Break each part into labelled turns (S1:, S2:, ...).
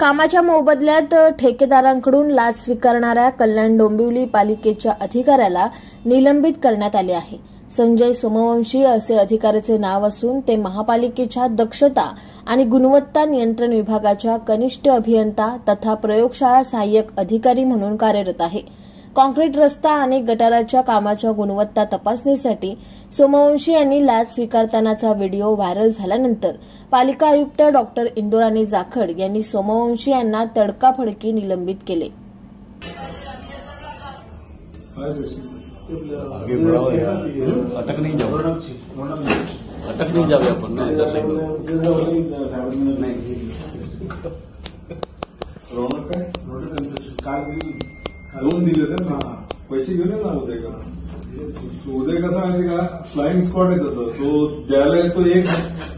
S1: कामाच्या मोबदल्यात ठेकेदारांकडून लाच स्वीकारणाऱ्या कल्याण डोंबिवली पालिकेच्या अधिकाऱ्याला निलंबित करण्यात आले आहे। संजय सोमवंशी असे अधिकाऱ्याचे नाव असून ते महापालिकेच्या दक्षता आणि गुणवत्ता नियंत्रण विभागाच्या कनिष्ठ अभियंता तथा प्रयोगशाळा सहाय्यक अधिकारी म्हणून कार्यरत आहे। कॉन्क्रीट रस्ता आणि गटाराच्या कामाच्या गुणवत्ता तपासणीसाठी सोमवंशी यांनी लाच स्वीकारतानाचा व्हिडिओ व्हायरल झाल्यानंतर पालिका आयुक्त डॉक्टर इंदुराणी जाखड यांनी सोमवंशी यांना तडकाफडकी निलंबित केले।
S2: अटक नहीं जावे आपण
S3: दोन दिले होते ना पैसे घेऊन ना उदय का उदय कसा माहिती का फ्लाइंग स्क्वॉड आहे त्याचा तो द्यायला येतो एक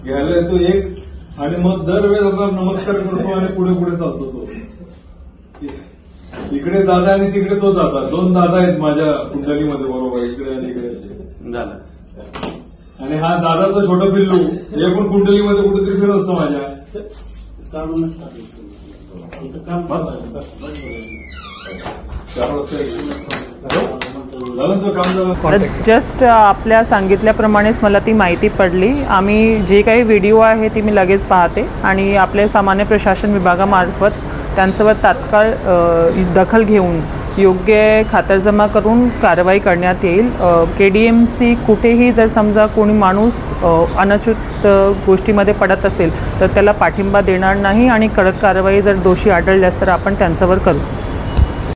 S3: घ्यायला येतो एक आणि मग दरवेळेस आपला नमस्कार करतो आणि पुढे पुढे चालतो तो इकडे दादा आणि तिकडे तो दादा दोन दादा आहेत माझ्या कुंडलीमध्ये बरोबर इकडे आणि इकडे असे झालं आणि हा दादाचं छोटं पिल्लू हे पण कुंडलीमध्ये कुठेतरी फिरत असतो माझ्या
S4: जस्ट आपल्या सांगितल्याप्रमाणेच मला ती माहिती पडली। आम्ही जे काही व्हिडिओ आहे ती मी लगेच पाहते आणि आपल्या सामान्य प्रशासन विभागामार्फत त्यांच्यावर तात्काळ दखल घेऊन योग्य खातरजमा करून कारवाई करण्यात येईल। KDMC कुठेही जर समजा कोणी माणूस अनुचित गोष्टीमध्ये पडत असेल तर त्याला पाठिंबा देणार नाही आणि कडक कारवाई जर दोषी आढळल्यास तर आपण त्यांच्यावर करू।